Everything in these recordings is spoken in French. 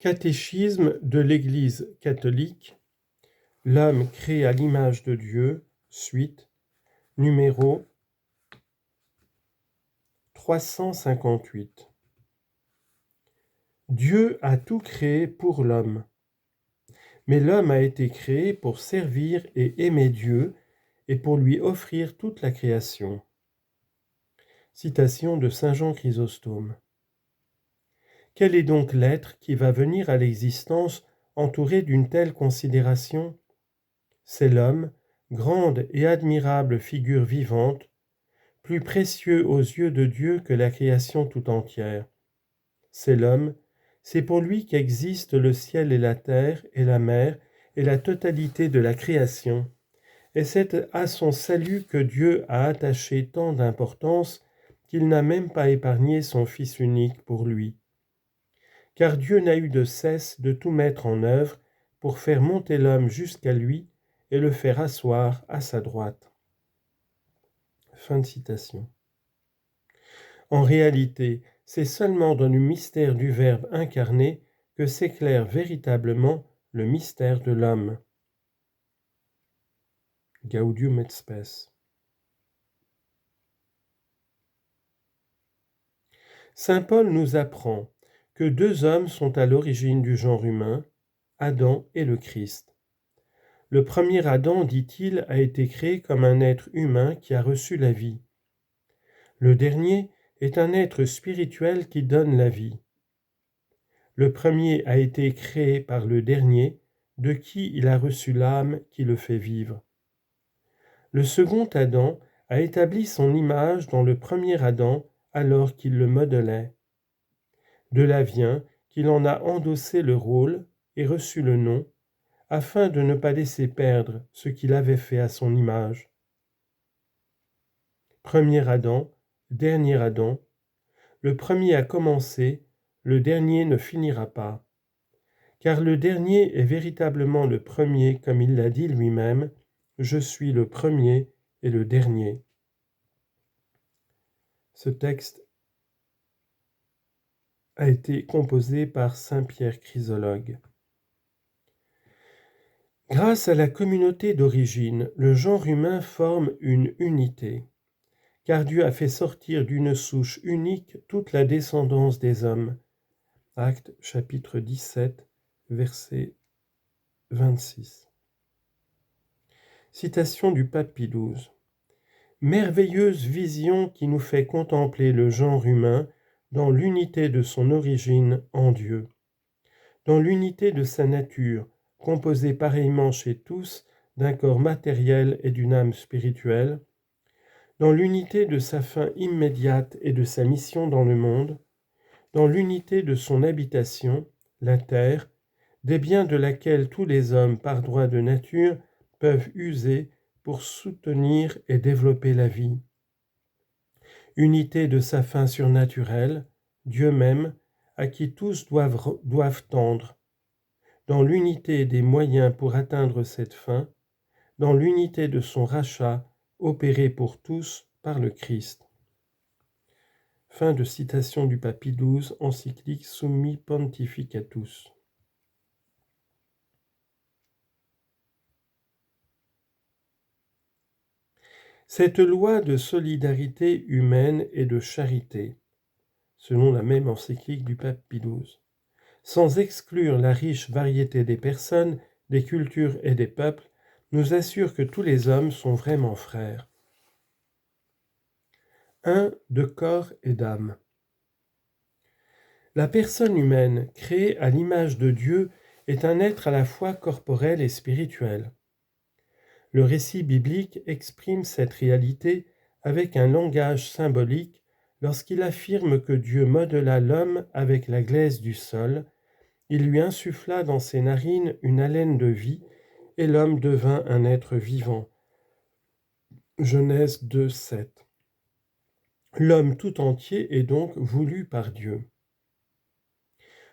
Catéchisme de l'Église catholique, l'homme créé à l'image de Dieu, suite, numéro 358. Dieu a tout créé pour l'homme, mais l'homme a été créé pour servir et aimer Dieu et pour lui offrir toute la création. Citation de Saint Jean Chrysostome. Quel est donc l'être qui va venir à l'existence entouré d'une telle considération ? C'est l'homme, grande et admirable figure vivante, plus précieux aux yeux de Dieu que la création tout entière. C'est l'homme, c'est pour lui qu'existent le ciel et la terre et la mer et la totalité de la création, et c'est à son salut que Dieu a attaché tant d'importance qu'il n'a même pas épargné son Fils unique pour lui. Car Dieu n'a eu de cesse de tout mettre en œuvre pour faire monter l'homme jusqu'à lui et le faire asseoir à sa droite. Fin de citation. En réalité, c'est seulement dans le mystère du Verbe incarné que s'éclaire véritablement le mystère de l'homme. Gaudium et Spes. Saint Paul nous apprend que deux hommes sont à l'origine du genre humain, Adam et le Christ. Le premier Adam, dit-il, a été créé comme un être humain qui a reçu la vie. Le dernier est un être spirituel qui donne la vie. Le premier a été créé par le dernier, de qui il a reçu l'âme qui le fait vivre. Le second Adam a établi son image dans le premier Adam alors qu'il le modelait. De là vient qu'il en a endossé le rôle et reçu le nom, afin de ne pas laisser perdre ce qu'il avait fait à son image. Premier Adam, dernier Adam, le premier a commencé, le dernier ne finira pas. Car le dernier est véritablement le premier, comme il l'a dit lui-même, « Je suis le premier et le dernier ». Ce texte a été composé par saint Pierre Chrysologue. Grâce à la communauté d'origine, le genre humain forme une unité, car Dieu a fait sortir d'une souche unique toute la descendance des hommes. Actes chapitre 17, verset 26. Citation du pape Pie XII. Merveilleuse vision qui nous fait contempler le genre humain dans l'unité de son origine en Dieu, dans l'unité de sa nature, composée pareillement chez tous d'un corps matériel et d'une âme spirituelle, dans l'unité de sa fin immédiate et de sa mission dans le monde, dans l'unité de son habitation, la terre, des biens de laquelle tous les hommes par droit de nature peuvent user pour soutenir et développer la vie. Unité de sa fin surnaturelle, Dieu même, à qui tous doivent tendre, dans l'unité des moyens pour atteindre cette fin, dans l'unité de son rachat opéré pour tous par le Christ. Fin de citation du pape Pie XII, encyclique Summi Pontificatus. Cette loi de solidarité humaine et de charité, selon la même encyclique du pape Pie XII, sans exclure la riche variété des personnes, des cultures et des peuples, nous assure que tous les hommes sont vraiment frères. Un de corps et d'âme. La personne humaine, créée à l'image de Dieu, est un être à la fois corporel et spirituel. Le récit biblique exprime cette réalité avec un langage symbolique lorsqu'il affirme que Dieu modela l'homme avec la glaise du sol. Il lui insuffla dans ses narines une haleine de vie, et l'homme devint un être vivant. Genèse 2, 7. L'homme tout entier est donc voulu par Dieu.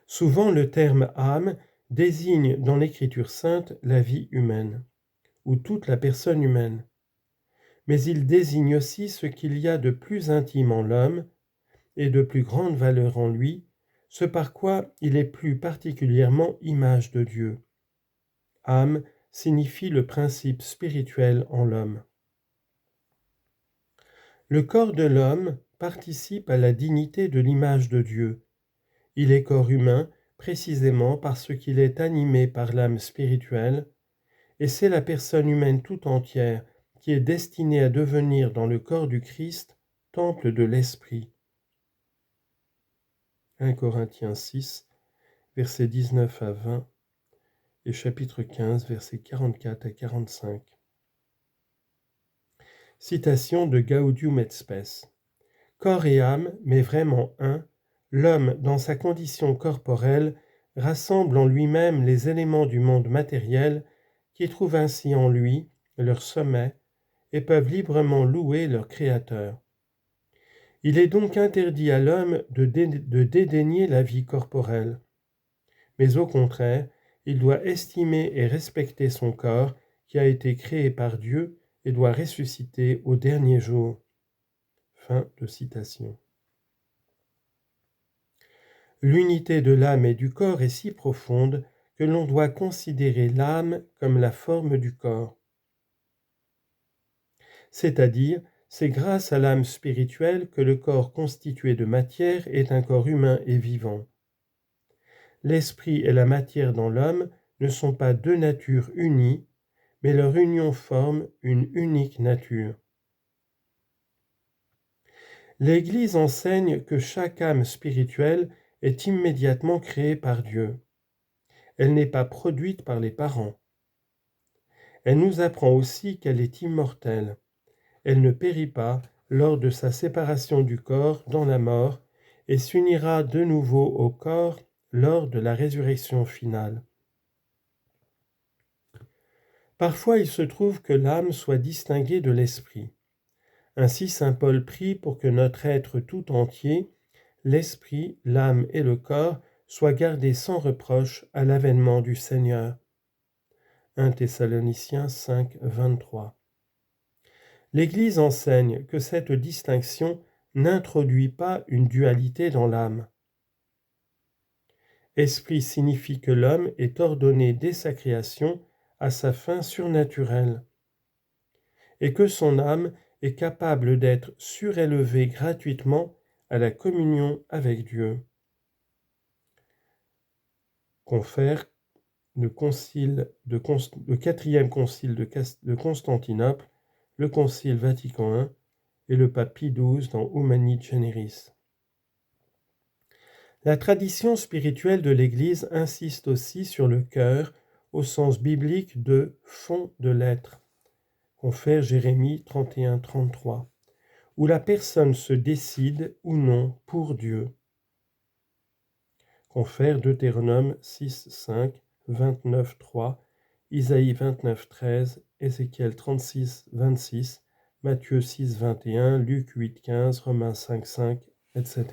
Souvent le terme âme désigne dans l'Écriture sainte la vie humaine, ou toute la personne humaine. Mais il désigne aussi ce qu'il y a de plus intime en l'homme et de plus grande valeur en lui, ce par quoi il est plus particulièrement image de Dieu. Âme signifie le principe spirituel en l'homme. Le corps de l'homme participe à la dignité de l'image de Dieu. Il est corps humain précisément parce qu'il est animé par l'âme spirituelle, et c'est la personne humaine tout entière qui est destinée à devenir dans le corps du Christ temple de l'Esprit. 1 Corinthiens 6, versets 19 à 20 et chapitre 15, versets 44 à 45. Citation de Gaudium et Spes. Corps et âme, mais vraiment un, l'homme, dans sa condition corporelle, rassemble en lui-même les éléments du monde matériel qui trouvent ainsi en lui leur sommet et peuvent librement louer leur Créateur. Il est donc interdit à l'homme de dédaigner la vie corporelle, mais au contraire, il doit estimer et respecter son corps qui a été créé par Dieu et doit ressusciter au dernier jour. Fin de citation. L'unité de l'âme et du corps est si profonde que l'on doit considérer l'âme comme la forme du corps. C'est-à-dire, c'est grâce à l'âme spirituelle que le corps constitué de matière est un corps humain et vivant. L'esprit et la matière dans l'homme ne sont pas deux natures unies, mais leur union forme une unique nature. L'Église enseigne que chaque âme spirituelle est immédiatement créée par Dieu. Elle n'est pas produite par les parents. Elle nous apprend aussi qu'elle est immortelle. Elle ne périt pas lors de sa séparation du corps dans la mort et s'unira de nouveau au corps lors de la résurrection finale. Parfois, il se trouve que l'âme soit distinguée de l'esprit. Ainsi, saint Paul prie pour que notre être tout entier, l'esprit, l'âme et le corps, soient gardés sans reproche à l'avènement du Seigneur. 1 Thessaloniciens 5, 23. L'Église enseigne que cette distinction n'introduit pas une dualité dans l'âme. Esprit signifie que l'homme est ordonné dès sa création à sa fin surnaturelle, et que son âme est capable d'être surélevée gratuitement à la communion avec Dieu. Confère le quatrième concile de Constantinople, le concile Vatican I et le pape Pie XII dans Humani Generis. La tradition spirituelle de l'Église insiste aussi sur le cœur au sens biblique de fond de l'être. Confère Jérémie 31-33, où la personne se décide ou non pour Dieu. Confère Deutéronome 6-5, 29-3, Isaïe 29-13, Ézéchiel 36-26, Matthieu 6-21, Luc 8-15, Romains 5-5, etc.